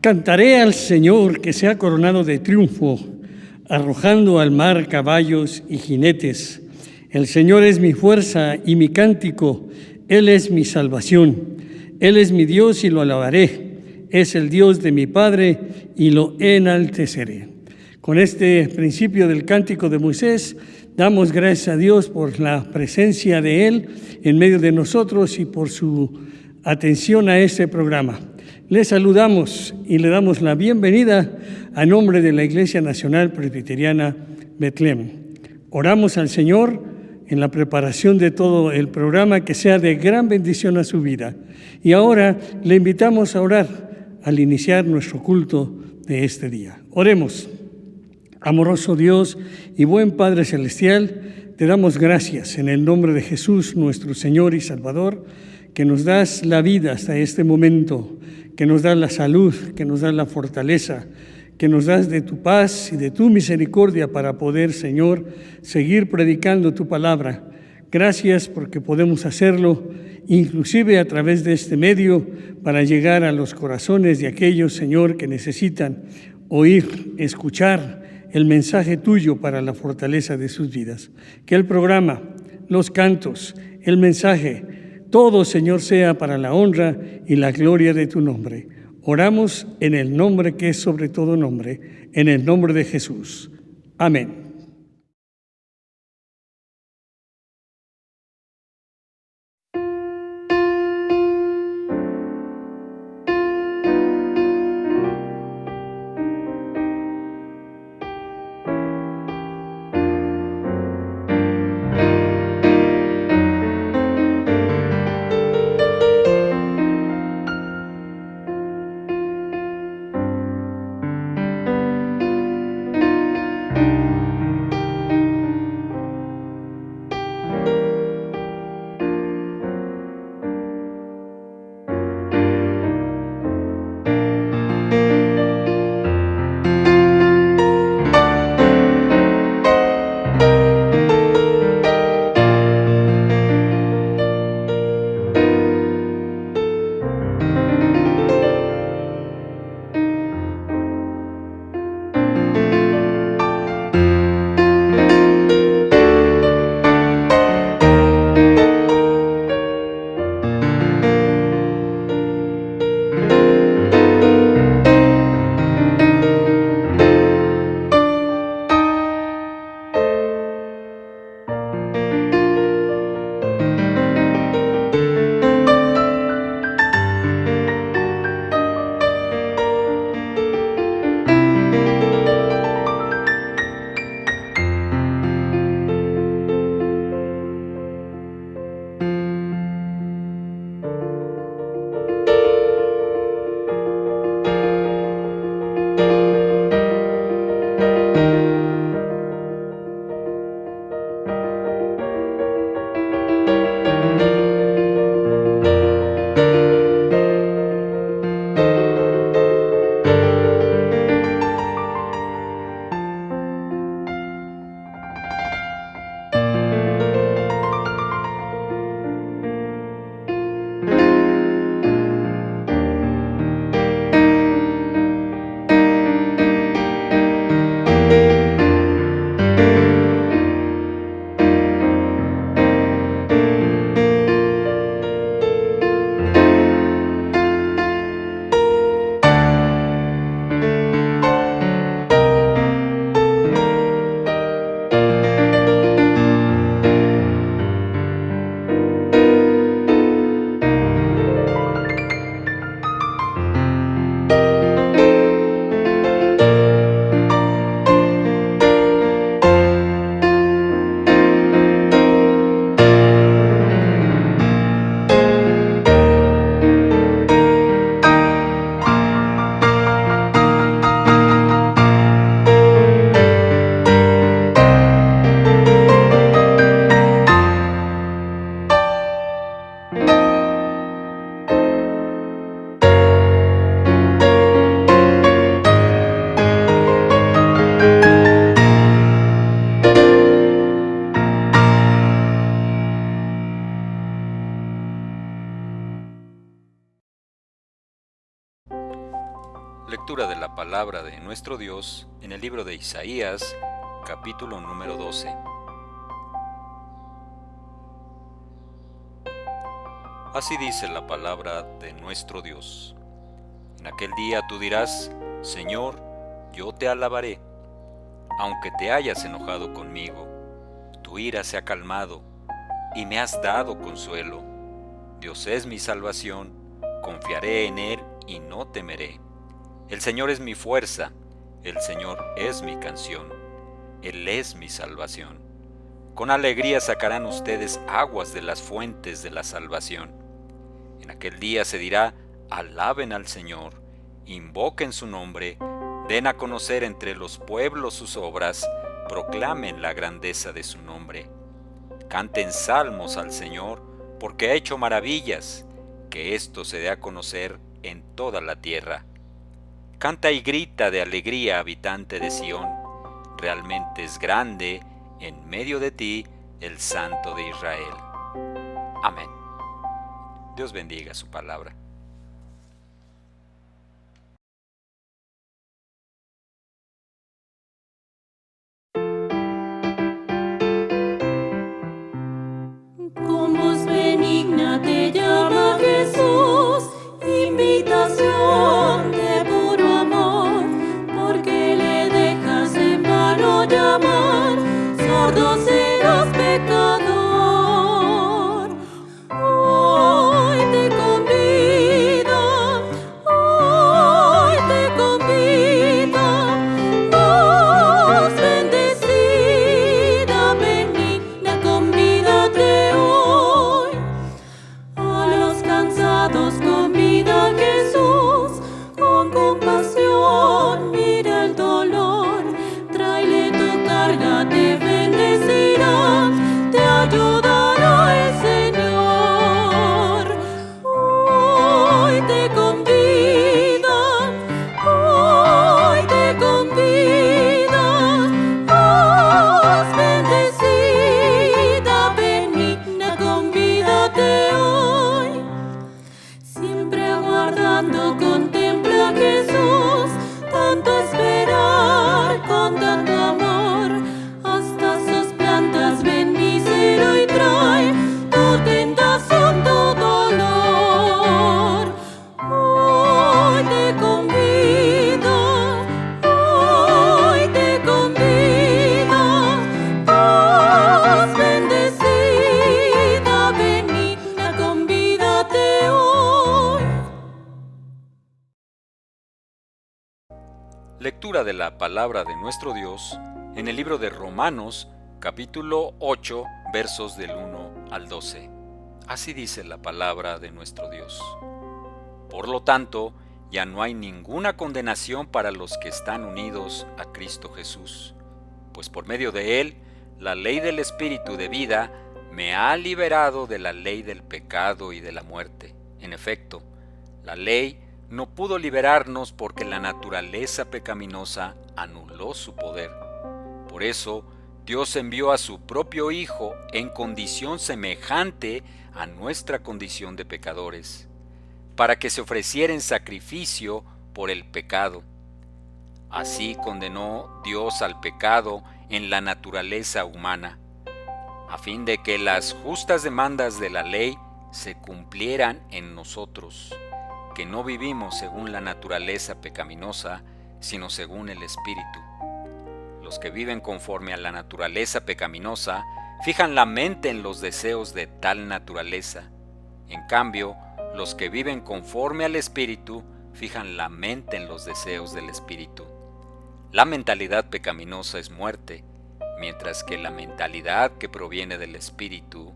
Cantaré al Señor que se ha coronado de triunfo, arrojando al mar caballos y jinetes. El Señor es mi fuerza y mi cántico, Él es mi salvación. Él es mi Dios y lo alabaré. Es el Dios de mi Padre y lo enalteceré. Con este principio del Cántico de Moisés, damos gracias a Dios por la presencia de Él en medio de nosotros y por su atención a este programa. Les saludamos y le damos la bienvenida a nombre de la Iglesia Nacional Presbiteriana Betlem. Oramos al Señor en la preparación de todo el programa, que sea de gran bendición a su vida. Y ahora le invitamos a orar al iniciar nuestro culto de este día. Oremos. Amoroso Dios y buen Padre Celestial, te damos gracias en el nombre de Jesús, nuestro Señor y Salvador, que nos das la vida hasta este momento, que nos das la salud, que nos das la fortaleza, que nos das de tu paz y de tu misericordia para poder, Señor, seguir predicando tu palabra. Gracias porque podemos hacerlo, inclusive a través de este medio, para llegar a los corazones de aquellos, Señor, que necesitan oír, escuchar el mensaje tuyo para la fortaleza de sus vidas. Que el programa, los cantos, el mensaje, todo, Señor, sea para la honra y la gloria de tu nombre. Oramos en el nombre que es sobre todo nombre, en el nombre de Jesús. Amén. Lectura de la palabra de nuestro Dios en el libro de Isaías, capítulo número 12. Así dice la palabra de nuestro Dios. En aquel día tú dirás: Señor, yo te alabaré. Aunque te hayas enojado conmigo, tu ira se ha calmado y me has dado consuelo. Dios es mi salvación, confiaré en Él y no temeré. El Señor es mi fuerza, el Señor es mi canción, Él es mi salvación. Con alegría sacarán ustedes aguas de las fuentes de la salvación. En aquel día se dirá: alaben al Señor, invoquen su nombre, den a conocer entre los pueblos sus obras, proclamen la grandeza de su nombre. Canten salmos al Señor, porque ha hecho maravillas, que esto se dé a conocer en toda la tierra. Canta y grita de alegría, habitante de Sión, realmente es grande en medio de ti el Santo de Israel. Amén. Dios bendiga su palabra. Con voz benigna te llama Jesús, invitación de puro amor, porque le dejas en vano llamar, sordo serás pecador. Hoy te convida, voz bendecida, benigna, convídate hoy. A los cansados convida Jesús, con compasión mira el dolor, tráele tu carga, te bendecirá, te ayudará el Señor. Hoy te convida, voz bendecida, benigna, convídate hoy. Siempre aguardando contempla a Jesús, tanto esperar con tanto amor, hasta sus plantas ven mísero y trae tu tentación, tu dolor. Hoy te convida, voz bendecida, benigna, convídate hoy. Lectura de la palabra de nuestro Dios en el libro de Romanos, capítulo 8, versos del 1 al 12. Así dice la palabra de nuestro Dios. Por lo tanto, ya no hay ninguna condenación para los que están unidos a Cristo Jesús, pues por medio de Él, la ley del Espíritu de vida me ha liberado de la ley del pecado y de la muerte. En efecto, la ley no pudo liberarnos porque la naturaleza pecaminosa anuló su poder. Por eso, Dios envió a su propio Hijo en condición semejante a nuestra condición de pecadores, para que se ofreciera en sacrificio por el pecado. Así condenó Dios al pecado en la naturaleza humana, a fin de que las justas demandas de la ley se cumplieran en nosotros, que no vivimos según la naturaleza pecaminosa, sino según el Espíritu. Los que viven conforme a la naturaleza pecaminosa fijan la mente en los deseos de tal naturaleza. En cambio, los que viven conforme al Espíritu fijan la mente en los deseos del Espíritu. La mentalidad pecaminosa es muerte, mientras que la mentalidad que proviene del Espíritu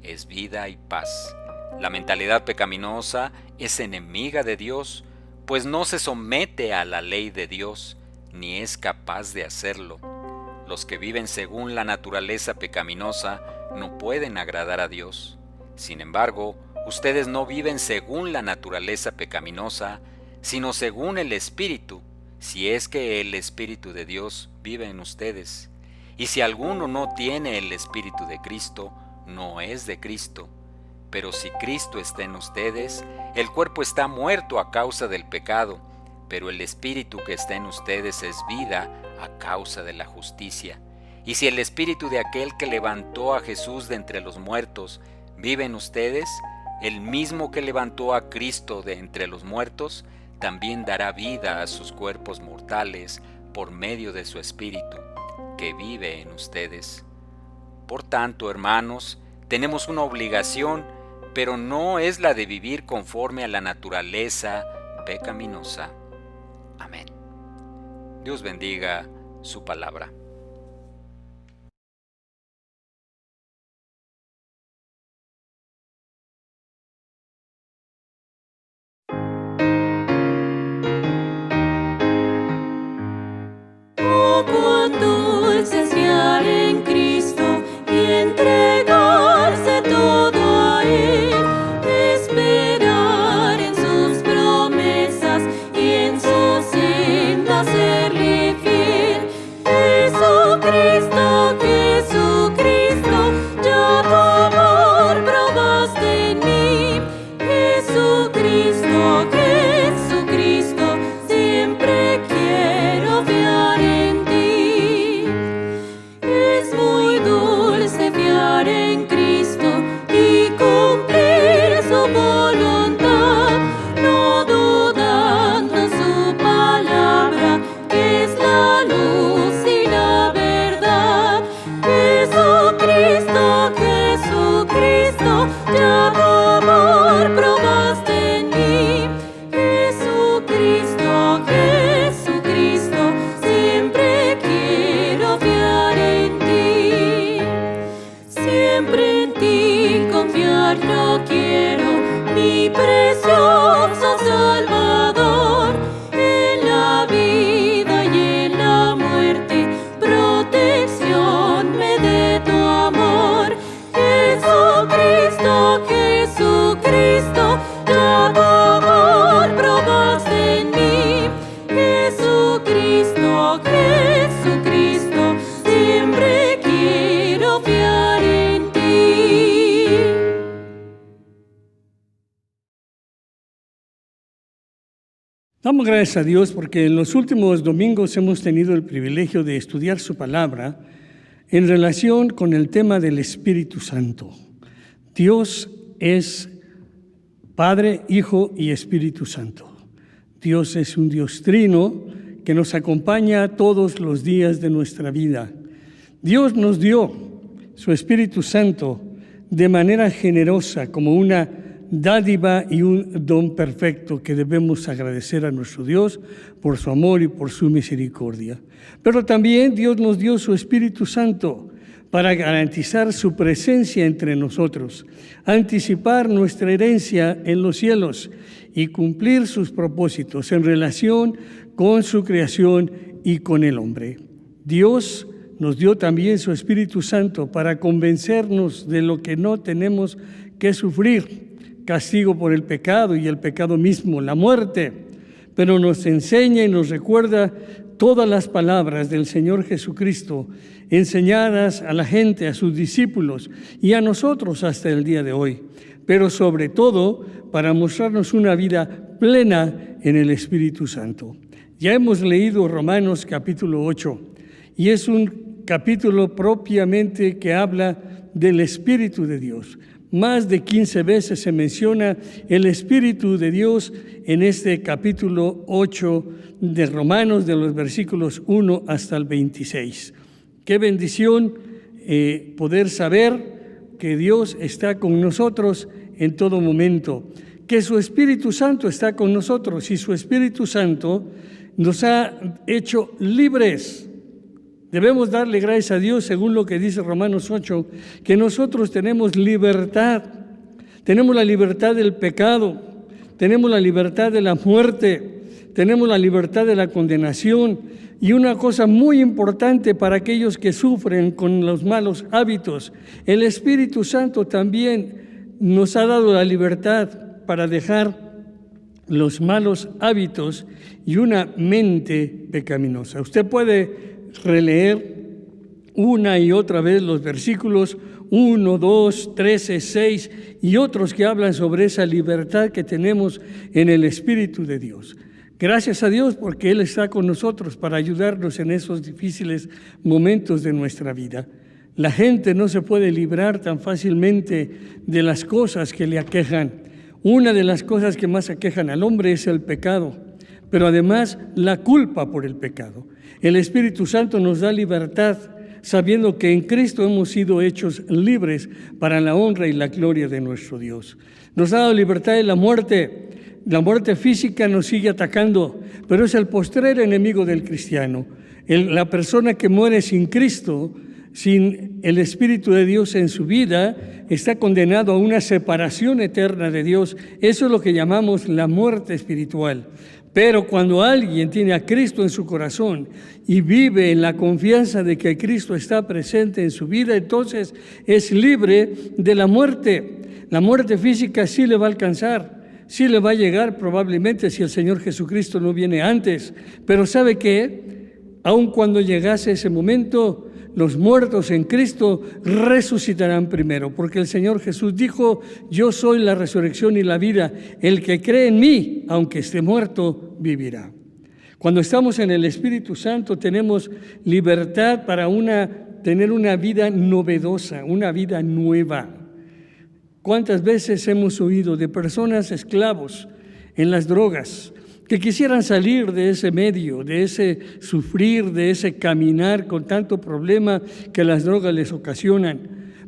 es vida y paz. La mentalidad pecaminosa es enemiga de Dios, pues no se somete a la ley de Dios, ni es capaz de hacerlo. Los que viven según la naturaleza pecaminosa no pueden agradar a Dios. Sin embargo, ustedes no viven según la naturaleza pecaminosa, sino según el Espíritu, si es que el Espíritu de Dios vive en ustedes. Y si alguno no tiene el Espíritu de Cristo, no es de Cristo. Pero si Cristo está en ustedes, el cuerpo está muerto a causa del pecado, pero el espíritu que está en ustedes es vida a causa de la justicia. Y si el espíritu de aquel que levantó a Jesús de entre los muertos vive en ustedes, el mismo que levantó a Cristo de entre los muertos también dará vida a sus cuerpos mortales por medio de su espíritu que vive en ustedes. Por tanto, hermanos, tenemos una obligación, pero no es la de vivir conforme a la naturaleza pecaminosa. Amén. Dios bendiga su palabra. Oh, cuán dulce es fiar en Cristo y entregarse todo a Él, esperar en sus promesas y en su senda serle fiel. Jesucristo, Jesucristo, ya tu amor probaste en mí. Jesucristo, Jesucristo, siempre quiero fiar en ti. Es muy dulce fiar en Cristo y cumplir su voluntad, no dudando en su palabra, que es la luz y la verdad. Jesucristo, Jesucristo, ya tu amor probaste en mí. Jesucristo, Jesucristo, siempre quiero fiar en ti. Siempre en ti confiar yo quiero, mi precioso Salvador. En la vida y en la muerte, protección me dé tu amor. Jesucristo, Jesucristo, ya tu amor probaste en mí. Jesucristo, Jesucristo, siempre quiero fiar en ti. Damos gracias a Dios porque en los últimos domingos hemos tenido el privilegio de estudiar su palabra en relación con el tema del Espíritu Santo. Dios es Padre, Hijo y Espíritu Santo. Dios es un Dios trino que nos acompaña todos los días de nuestra vida. Dios nos dio su Espíritu Santo de manera generosa como una dádiva y un don perfecto que debemos agradecer a nuestro Dios por su amor y por su misericordia. Pero también Dios nos dio su Espíritu Santo para garantizar su presencia entre nosotros, anticipar nuestra herencia en los cielos y cumplir sus propósitos en relación con su creación y con el hombre. Dios nos dio también su Espíritu Santo para convencernos de lo que no tenemos que sufrir, castigo por el pecado y el pecado mismo, la muerte, pero nos enseña y nos recuerda todas las palabras del Señor Jesucristo enseñadas a la gente, a sus discípulos y a nosotros hasta el día de hoy, pero sobre todo para mostrarnos una vida plena en el Espíritu Santo. Ya hemos leído Romanos capítulo 8 y es un capítulo propiamente que habla del Espíritu de Dios. Más de 15 veces se menciona el Espíritu de Dios en este capítulo 8 de Romanos, de los versículos 1 hasta el 26. Qué bendición poder saber que Dios está con nosotros en todo momento, que su Espíritu Santo está con nosotros y su Espíritu Santo nos ha hecho libres. Debemos darle gracias a Dios, según lo que dice Romanos 8, que nosotros tenemos libertad. Tenemos la libertad del pecado, tenemos la libertad de la muerte, tenemos la libertad de la condenación. Y una cosa muy importante para aquellos que sufren con los malos hábitos, el Espíritu Santo también nos ha dado la libertad para dejar los malos hábitos y una mente pecaminosa. Usted puede releer una y otra vez los versículos 1, 2, 13, 6 y otros que hablan sobre esa libertad que tenemos en el Espíritu de Dios. Gracias a Dios porque Él está con nosotros para ayudarnos en esos difíciles momentos de nuestra vida. La gente no se puede librar tan fácilmente de las cosas que le aquejan. Una de las cosas que más aquejan al hombre es el pecado, pero además la culpa por el pecado. El Espíritu Santo nos da libertad, sabiendo que en Cristo hemos sido hechos libres para la honra y la gloria de nuestro Dios. Nos ha dado libertad de la muerte. La muerte física nos sigue atacando, pero es el postrer enemigo del cristiano. La persona que muere sin Cristo, sin el Espíritu de Dios en su vida, está condenado a una separación eterna de Dios. Eso es lo que llamamos la muerte espiritual. Pero cuando alguien tiene a Cristo en su corazón y vive en la confianza de que Cristo está presente en su vida, entonces es libre de la muerte. La muerte física sí le va a alcanzar. Sí le va a llegar probablemente si el Señor Jesucristo no viene antes, pero ¿sabe qué? Aun cuando llegase ese momento, los muertos en Cristo resucitarán primero, porque el Señor Jesús dijo: yo soy la resurrección y la vida, el que cree en mí, aunque esté muerto, vivirá. Cuando estamos en el Espíritu Santo tenemos libertad para tener una vida novedosa, una vida nueva. ¿Cuántas veces hemos oído de personas esclavos en las drogas que quisieran salir de ese medio, de ese sufrir, de ese caminar con tanto problema que las drogas les ocasionan,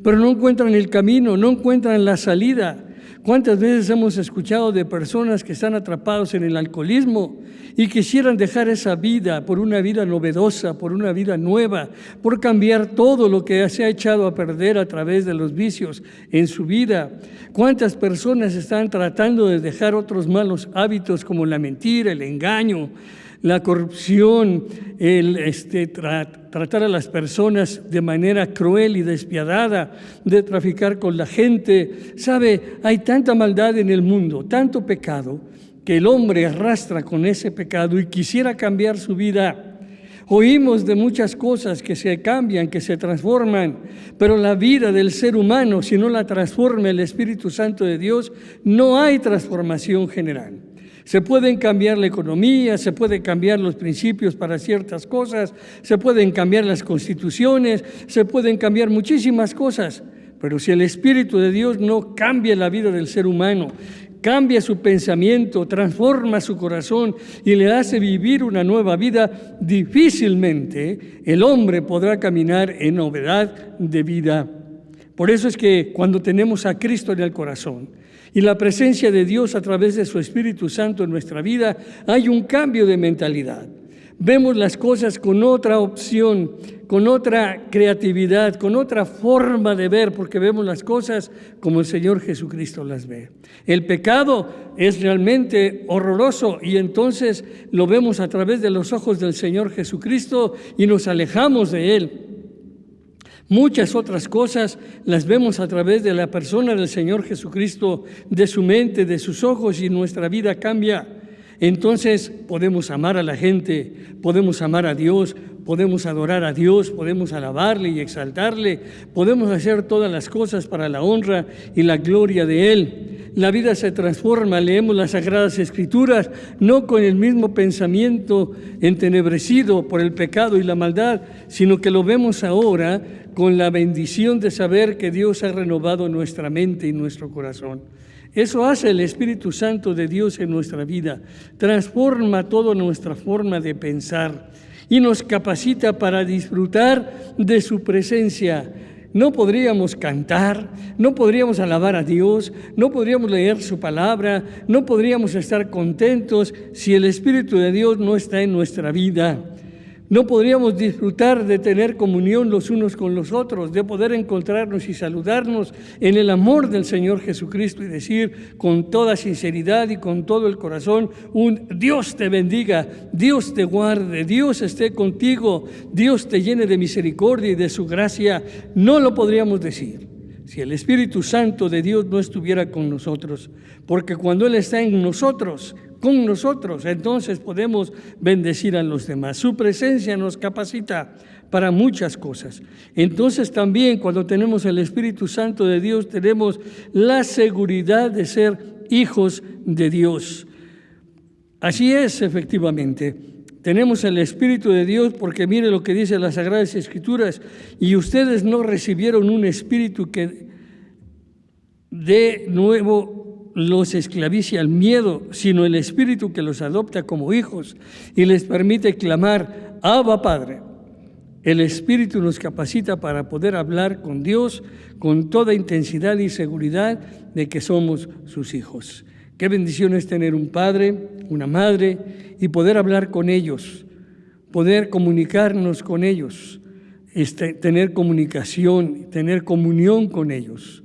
pero no encuentran el camino, no encuentran la salida? ¿Cuántas veces hemos escuchado de personas que están atrapados en el alcoholismo y quisieran dejar esa vida por una vida novedosa, por una vida nueva, por cambiar todo lo que se ha echado a perder a través de los vicios en su vida? ¿Cuántas personas están tratando de dejar otros malos hábitos como la mentira, el engaño, la corrupción, tratar a las personas de manera cruel y despiadada, de traficar con la gente? ¿Sabe? Hay tanta maldad en el mundo, tanto pecado, que el hombre arrastra con ese pecado y quisiera cambiar su vida. Oímos de muchas cosas que se cambian, que se transforman, pero la vida del ser humano, si no la transforma el Espíritu Santo de Dios, no hay transformación general. Se pueden cambiar la economía, se pueden cambiar los principios para ciertas cosas, se pueden cambiar las constituciones, se pueden cambiar muchísimas cosas, pero si el Espíritu de Dios no cambia la vida del ser humano, cambia su pensamiento, transforma su corazón y le hace vivir una nueva vida, difícilmente el hombre podrá caminar en novedad de vida. Por eso es que cuando tenemos a Cristo en el corazón y la presencia de Dios a través de su Espíritu Santo en nuestra vida, hay un cambio de mentalidad. Vemos las cosas con otra opción, con otra creatividad, con otra forma de ver, porque vemos las cosas como el Señor Jesucristo las ve. El pecado es realmente horroroso y entonces lo vemos a través de los ojos del Señor Jesucristo y nos alejamos de Él. Muchas otras cosas las vemos a través de la persona del Señor Jesucristo, de su mente, de sus ojos, y nuestra vida cambia. Entonces podemos amar a la gente, podemos amar a Dios, podemos adorar a Dios, podemos alabarle y exaltarle, podemos hacer todas las cosas para la honra y la gloria de Él. La vida se transforma, leemos las Sagradas Escrituras, no con el mismo pensamiento entenebrecido por el pecado y la maldad, sino que lo vemos ahora con la bendición de saber que Dios ha renovado nuestra mente y nuestro corazón. Eso hace el Espíritu Santo de Dios en nuestra vida, transforma toda nuestra forma de pensar y nos capacita para disfrutar de su presencia. No podríamos cantar, no podríamos alabar a Dios, no podríamos leer su palabra, no podríamos estar contentos si el Espíritu de Dios no está en nuestra vida. No podríamos disfrutar de tener comunión los unos con los otros, de poder encontrarnos y saludarnos en el amor del Señor Jesucristo y decir con toda sinceridad y con todo el corazón un Dios te bendiga, Dios te guarde, Dios esté contigo, Dios te llene de misericordia y de su gracia. No lo podríamos decir si el Espíritu Santo de Dios no estuviera con nosotros, porque cuando Él está en nosotros, con nosotros, entonces podemos bendecir a los demás. Su presencia nos capacita para muchas cosas. Entonces también cuando tenemos el Espíritu Santo de Dios, tenemos la seguridad de ser hijos de Dios. Así es, efectivamente. Tenemos el Espíritu de Dios porque mire lo que dice las Sagradas Escrituras, y ustedes no recibieron un espíritu que de nuevo los esclavice al miedo, sino el Espíritu que los adopta como hijos y les permite clamar, Abba, Padre. El Espíritu nos capacita para poder hablar con Dios con toda intensidad y seguridad de que somos sus hijos. Qué bendición es tener un padre, una madre y poder hablar con ellos, poder comunicarnos con ellos, tener comunicación, tener comunión con ellos.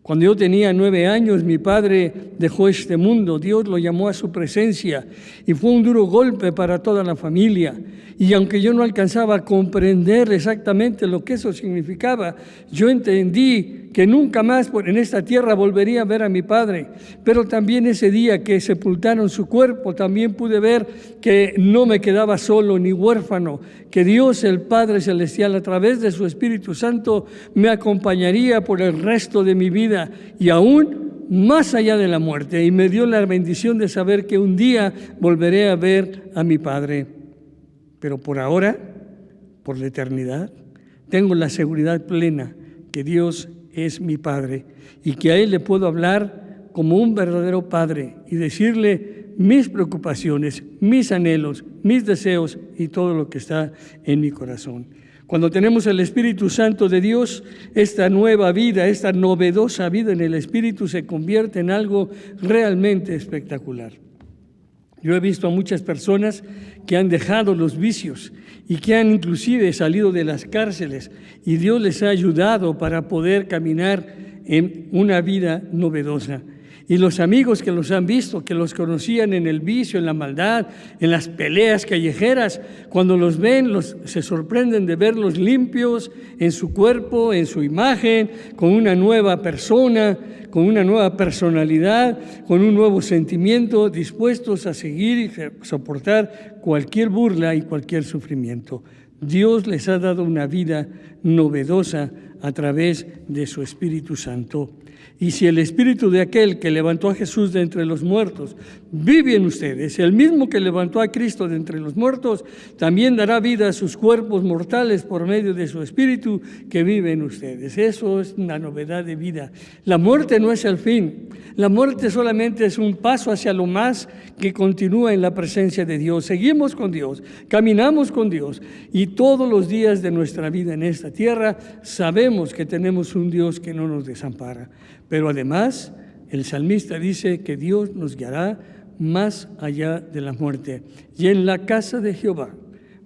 Cuando yo tenía 9 años, mi padre dejó este mundo. Dios lo llamó a su presencia y fue un duro golpe para toda la familia. Y aunque yo no alcanzaba a comprender exactamente lo que eso significaba, yo entendí que nunca más en esta tierra volvería a ver a mi padre. Pero también ese día que sepultaron su cuerpo, también pude ver que no me quedaba solo ni huérfano, que Dios, el Padre Celestial, a través de su Espíritu Santo, me acompañaría por el resto de mi vida y aún más allá de la muerte. Y me dio la bendición de saber que un día volveré a ver a mi padre. Pero por ahora, por la eternidad, tengo la seguridad plena que Dios es mi Padre y que a Él le puedo hablar como un verdadero Padre y decirle mis preocupaciones, mis anhelos, mis deseos y todo lo que está en mi corazón. Cuando tenemos el Espíritu Santo de Dios, esta nueva vida, esta novedosa vida en el Espíritu se convierte en algo realmente espectacular. Yo he visto a muchas personas que han dejado los vicios y que han inclusive salido de las cárceles y Dios les ha ayudado para poder caminar en una vida novedosa. Y los amigos que los han visto, que los conocían en el vicio, en la maldad, en las peleas callejeras, cuando los ven, se sorprenden de verlos limpios en su cuerpo, en su imagen, con una nueva persona, con una nueva personalidad, con un nuevo sentimiento, dispuestos a seguir y soportar cualquier burla y cualquier sufrimiento. Dios les ha dado una vida novedosa a través de su Espíritu Santo. Y si el Espíritu de aquel que levantó a Jesús de entre los muertos vive en ustedes, el mismo que levantó a Cristo de entre los muertos, también dará vida a sus cuerpos mortales por medio de su Espíritu que vive en ustedes. Eso es una novedad de vida. La muerte no es el fin. La muerte solamente es un paso hacia lo más que continúa en la presencia de Dios. Seguimos con Dios, caminamos con Dios y todos los días de nuestra vida en esta tierra sabemos que tenemos un Dios que no nos desampara. Pero además, el salmista dice que Dios nos guiará más allá de la muerte. Y en la casa de Jehová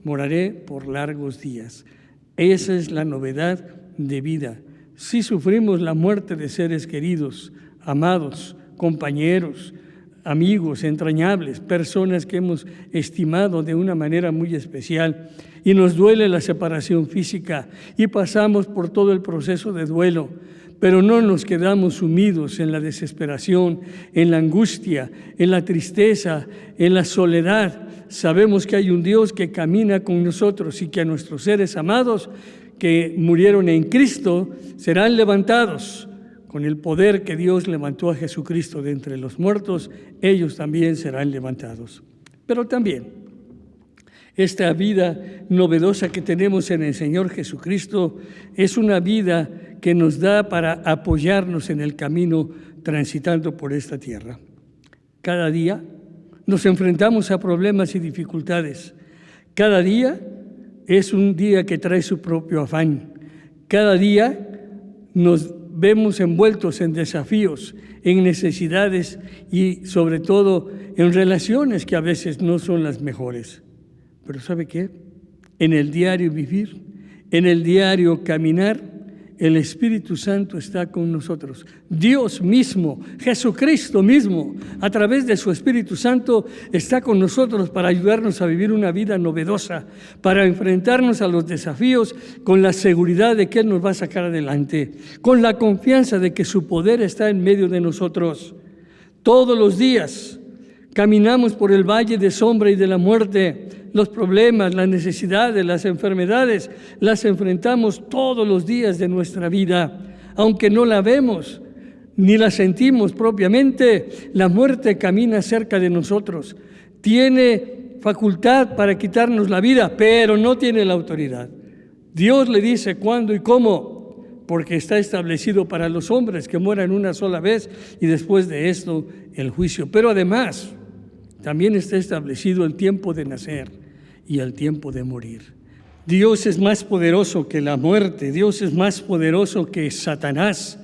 moraré por largos días. Esa es la novedad de vida. Si sufrimos la muerte de seres queridos, amados, compañeros, amigos entrañables, personas que hemos estimado de una manera muy especial, y nos duele la separación física y pasamos por todo el proceso de duelo, pero no nos quedamos sumidos en la desesperación, en la angustia, en la tristeza, en la soledad. Sabemos que hay un Dios que camina con nosotros y que a nuestros seres amados que murieron en Cristo serán levantados. Con el poder que Dios levantó a Jesucristo de entre los muertos, ellos también serán levantados. Pero también esta vida novedosa que tenemos en el Señor Jesucristo es una vida que nos da para apoyarnos en el camino transitando por esta tierra. Cada día nos enfrentamos a problemas y dificultades. Cada día es un día que trae su propio afán. Cada día nos vemos envueltos en desafíos, en necesidades y sobre todo en relaciones que a veces no son las mejores. Pero ¿sabe qué? En el diario vivir, en el diario caminar, el Espíritu Santo está con nosotros. Dios mismo, Jesucristo mismo, a través de su Espíritu Santo, está con nosotros para ayudarnos a vivir una vida novedosa, para enfrentarnos a los desafíos con la seguridad de que Él nos va a sacar adelante, con la confianza de que su poder está en medio de nosotros. Todos los días caminamos por el valle de sombra y de la muerte. Los problemas, las necesidades, las enfermedades, las enfrentamos todos los días de nuestra vida. Aunque no la vemos ni la sentimos propiamente, la muerte camina cerca de nosotros. tiene facultad para quitarnos la vida, pero no tiene la autoridad. Dios le dice cuándo y cómo, porque está establecido para los hombres que mueran una sola vez y después de esto el juicio. Pero además, también está establecido el tiempo de nacer y el tiempo de morir. Dios es más poderoso que la muerte, Dios es más poderoso que Satanás.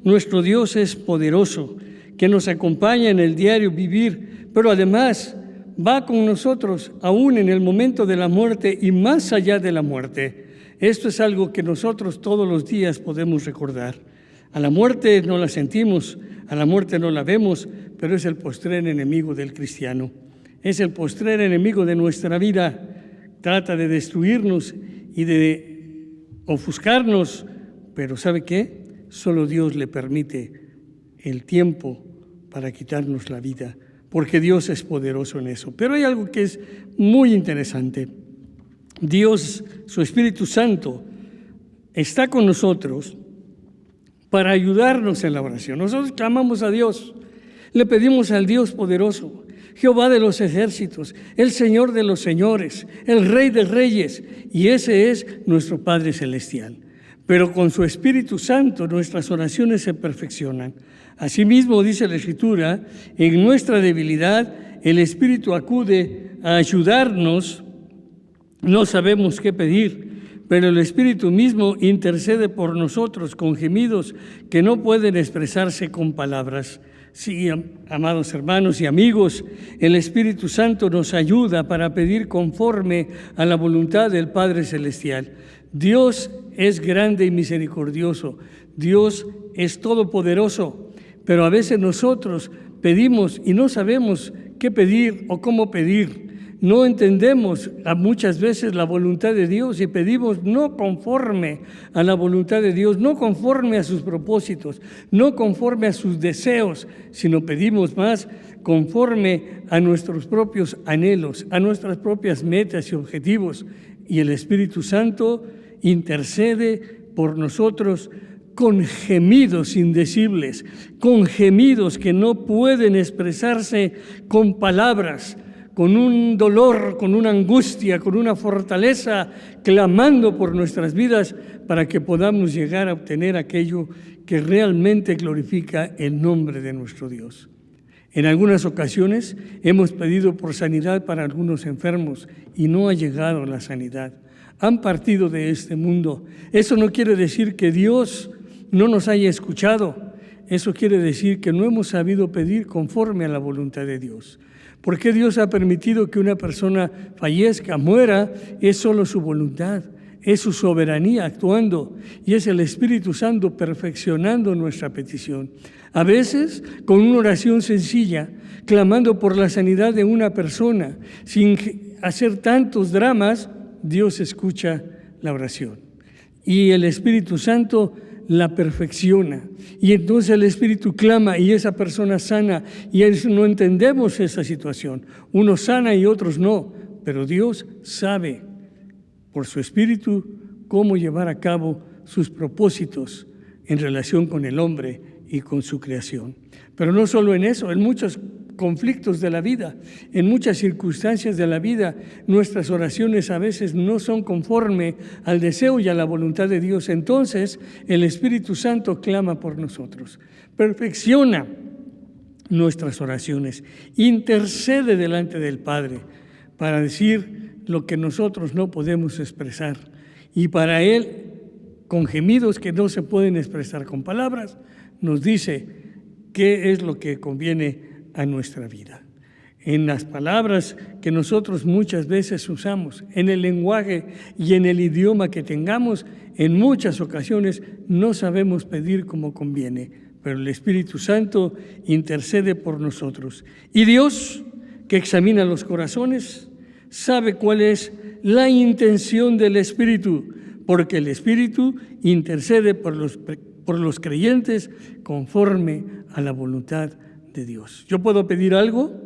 Nuestro Dios es poderoso, que nos acompaña en el diario vivir, pero además va con nosotros aún en el momento de la muerte y más allá de la muerte. Esto es algo que nosotros todos los días podemos recordar. A la muerte no la sentimos, a la muerte no la vemos, pero es el postrer enemigo del cristiano. Es el postrer enemigo de nuestra vida. Trata de destruirnos y de ofuscarnos, pero ¿sabe qué? Solo Dios le permite el tiempo para quitarnos la vida, porque Dios es poderoso en eso. Pero hay algo que es muy interesante. Dios, su Espíritu Santo, está con nosotros para ayudarnos en la oración. Nosotros clamamos a Dios, le pedimos al Dios poderoso, Jehová de los ejércitos, el Señor de los señores, el Rey de reyes, y ese es nuestro Padre celestial. Pero con su Espíritu Santo nuestras oraciones se perfeccionan. Asimismo, dice la Escritura, en nuestra debilidad el Espíritu acude a ayudarnos. No sabemos qué pedir, pero el Espíritu mismo intercede por nosotros con gemidos que no pueden expresarse con palabras. Sí, amados hermanos y amigos, el Espíritu Santo nos ayuda para pedir conforme a la voluntad del Padre Celestial. Dios es grande y misericordioso, Dios es todopoderoso, pero a veces nosotros pedimos y no sabemos qué pedir o cómo pedir. No entendemos muchas veces la voluntad de Dios y pedimos no conforme a la voluntad de Dios, no conforme a sus propósitos, no conforme a sus deseos, sino pedimos más conforme a nuestros propios anhelos, a nuestras propias metas y objetivos. Y el Espíritu Santo intercede por nosotros con gemidos indecibles, con gemidos que no pueden expresarse con palabras, con un dolor, con una angustia, con una fortaleza, clamando por nuestras vidas para que podamos llegar a obtener aquello que realmente glorifica el nombre de nuestro Dios. En algunas ocasiones hemos pedido por sanidad para algunos enfermos y no ha llegado la sanidad. Han partido de este mundo. Eso no quiere decir que Dios no nos haya escuchado. Eso quiere decir que no hemos sabido pedir conforme a la voluntad de Dios. ¿Por qué Dios ha permitido que una persona fallezca, muera? Es solo su voluntad, es su soberanía actuando y es el Espíritu Santo perfeccionando nuestra petición. A veces, con una oración sencilla, clamando por la sanidad de una persona, sin hacer tantos dramas, Dios escucha la oración. Y el Espíritu Santo la perfecciona. Y entonces el Espíritu clama y esa persona sana. Y no entendemos esa situación. Unos sana y otros no. Pero Dios sabe, por su Espíritu, cómo llevar a cabo sus propósitos en relación con el hombre y con su creación. Pero no solo en eso, en muchos conflictos de la vida, en muchas circunstancias de la vida, nuestras oraciones a veces no son conforme al deseo y a la voluntad de Dios. Entonces, el Espíritu Santo clama por nosotros, perfecciona nuestras oraciones, intercede delante del Padre para decir lo que nosotros no podemos expresar. Y para Él, con gemidos que no se pueden expresar con palabras, nos dice qué es lo que conviene a nuestra vida. En las palabras que nosotros muchas veces usamos, en el lenguaje y en el idioma que tengamos, en muchas ocasiones no sabemos pedir como conviene, pero el Espíritu Santo intercede por nosotros. Y Dios, que examina los corazones, sabe cuál es la intención del Espíritu, porque el Espíritu intercede por los creyentes conforme a la voluntad de Dios. Yo puedo pedir algo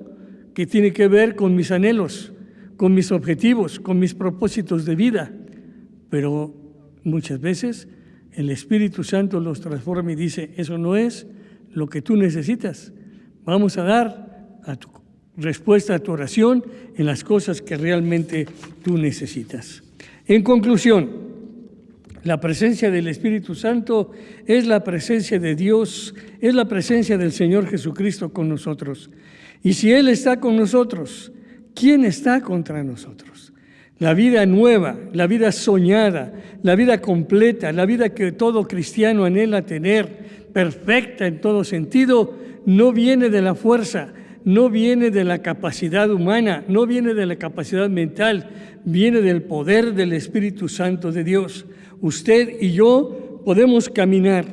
que tiene que ver con mis anhelos, con mis objetivos, con mis propósitos de vida, pero muchas veces el Espíritu Santo los transforma y dice, eso no es lo que tú necesitas. Vamos a dar respuesta a tu oración en las cosas que realmente tú necesitas. En conclusión, la presencia del Espíritu Santo es la presencia de Dios, es la presencia del Señor Jesucristo con nosotros. Y si Él está con nosotros, ¿quién está contra nosotros? La vida nueva, la vida soñada, la vida completa, la vida que todo cristiano anhela tener, perfecta en todo sentido, no viene de la fuerza, no viene de la capacidad humana, no viene de la capacidad mental, viene del poder del Espíritu Santo de Dios. Usted y yo podemos caminar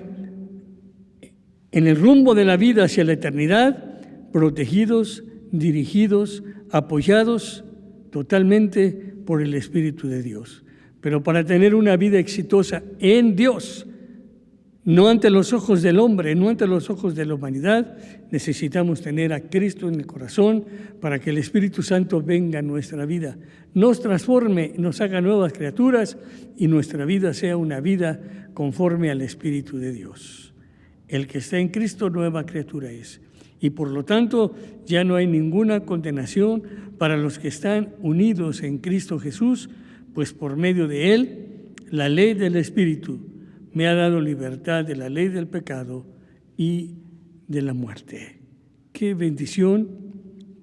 en el rumbo de la vida hacia la eternidad, protegidos, dirigidos, apoyados totalmente por el Espíritu de Dios. Pero para tener una vida exitosa en Dios, no ante los ojos del hombre, no ante los ojos de la humanidad, necesitamos tener a Cristo en el corazón para que el Espíritu Santo venga a nuestra vida, nos transforme, nos haga nuevas criaturas y nuestra vida sea una vida conforme al Espíritu de Dios. El que está en Cristo, nueva criatura es. Y por lo tanto, ya no hay ninguna condenación para los que están unidos en Cristo Jesús, pues por medio de Él, la ley del Espíritu me ha dado libertad de la ley del pecado y de la muerte. Qué bendición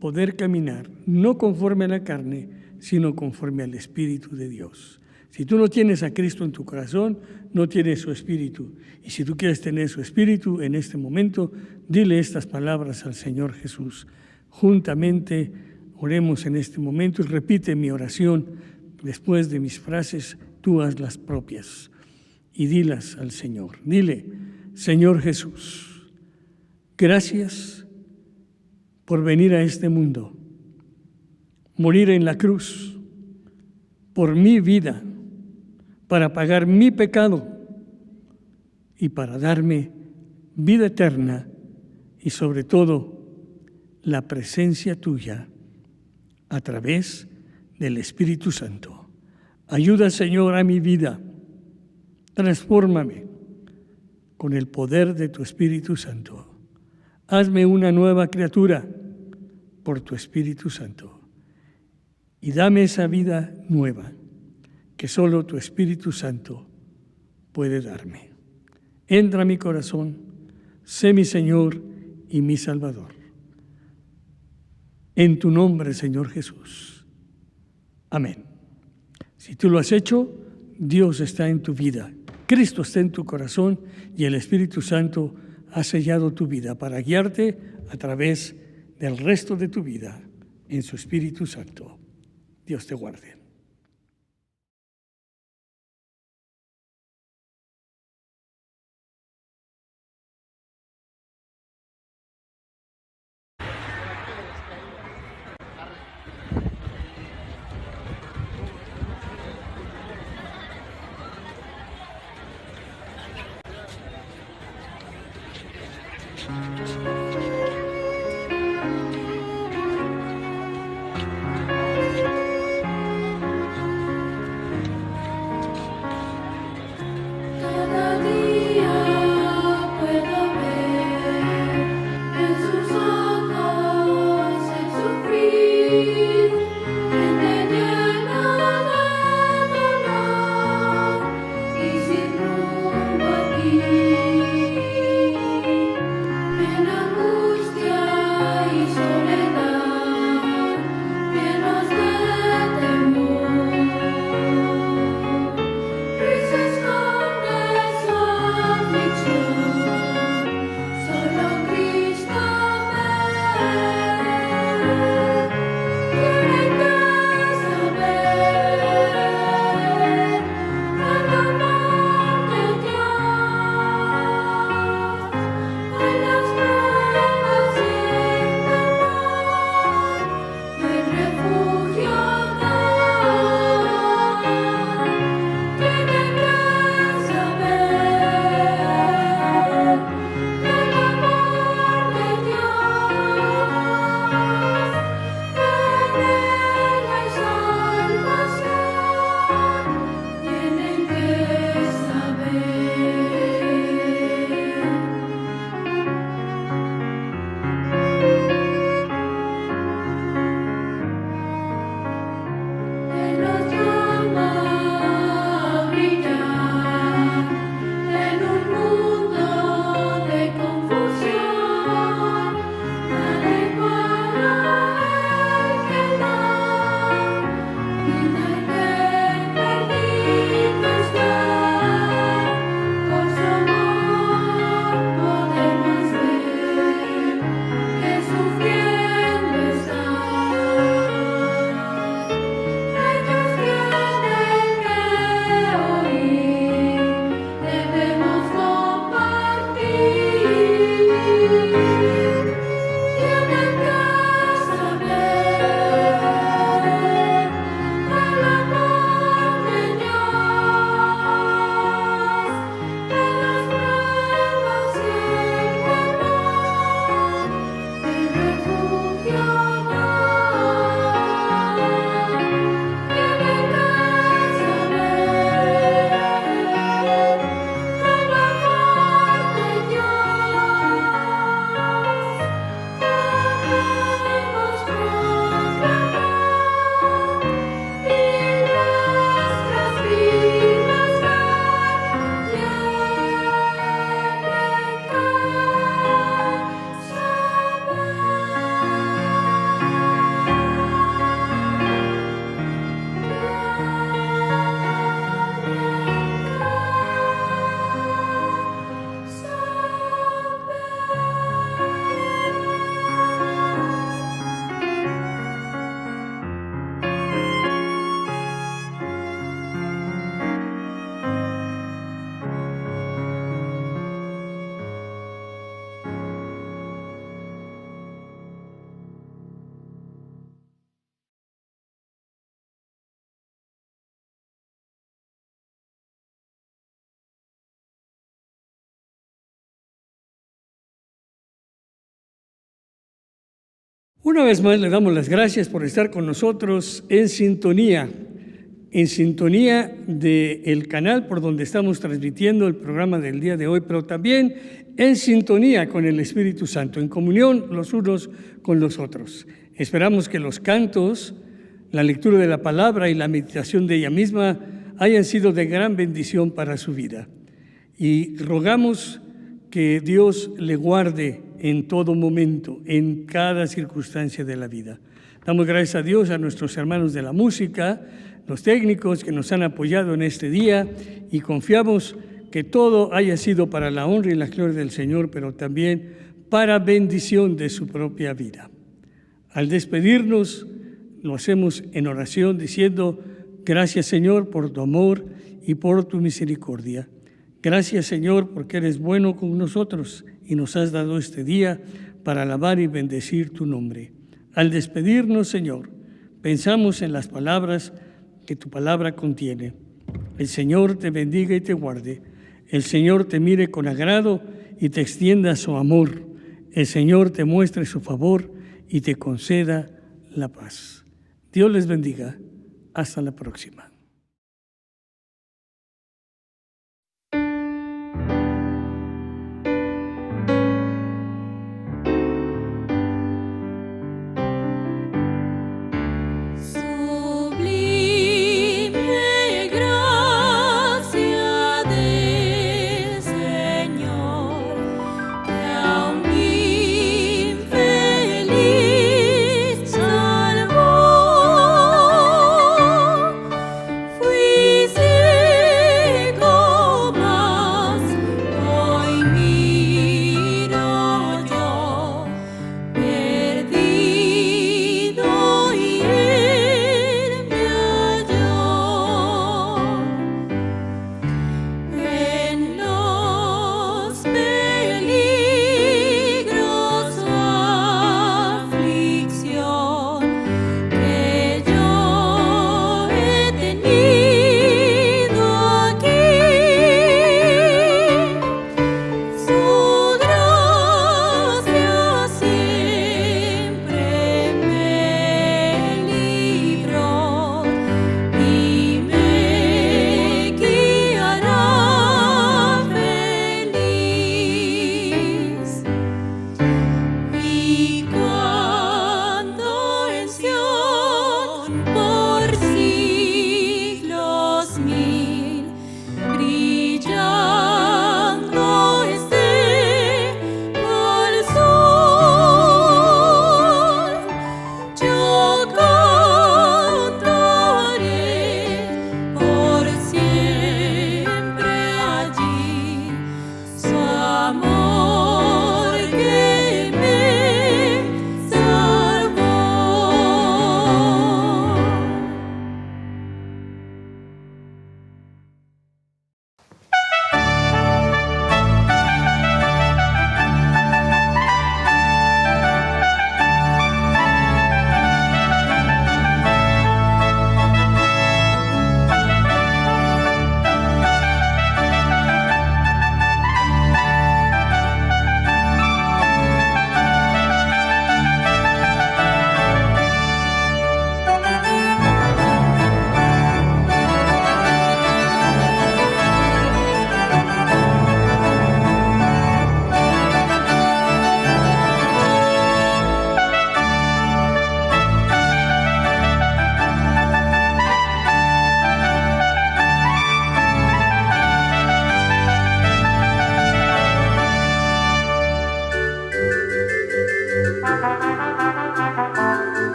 poder caminar, no conforme a la carne, sino conforme al Espíritu de Dios. Si tú no tienes a Cristo en tu corazón, no tienes su Espíritu. Y si tú quieres tener su Espíritu en este momento, dile estas palabras al Señor Jesús. Juntamente oremos en este momento y repite mi oración. Después de mis frases, tú haz las propias y dilas al Señor. Dile, Señor Jesús, gracias por venir a este mundo, morir en la cruz por mi vida, para pagar mi pecado y para darme vida eterna y sobre todo la presencia tuya a través del Espíritu Santo. Ayuda, Señor, a mi vida. Transfórmame con el poder de tu Espíritu Santo. Hazme una nueva criatura por tu Espíritu Santo y dame esa vida nueva que solo tu Espíritu Santo puede darme. Entra a mi corazón, sé mi Señor y mi Salvador. En tu nombre, Señor Jesús. Amén. Si tú lo has hecho, Dios está en tu vida, Cristo está en tu corazón y el Espíritu Santo ha sellado tu vida para guiarte a través del resto de tu vida en su Espíritu Santo. Dios te guarde. Cada día puedo ver en sus ojos el sufrir, gente llena de dolor y sin rumbo aquí. Me enamoro Una vez más le damos las gracias por estar con nosotros en sintonía del canal por donde estamos transmitiendo el programa del día de hoy, pero también en sintonía con el Espíritu Santo, en comunión los unos con los otros. Esperamos que los cantos, la lectura de la palabra y la meditación de ella misma hayan sido de gran bendición para su vida. Y rogamos que Dios le guarde en todo momento, en cada circunstancia de la vida. Damos gracias a Dios, a nuestros hermanos de la música, los técnicos que nos han apoyado en este día, y confiamos que todo haya sido para la honra y la gloria del Señor, pero también para bendición de su propia vida. Al despedirnos, lo hacemos en oración diciendo: gracias, Señor, por tu amor y por tu misericordia. Gracias, Señor, porque eres bueno con nosotros y nos has dado este día para alabar y bendecir tu nombre. Al despedirnos, Señor, pensamos en las palabras que tu palabra contiene. El Señor te bendiga y te guarde. El Señor te mire con agrado y te extienda su amor. El Señor te muestre su favor y te conceda la paz. Dios les bendiga. Hasta la próxima.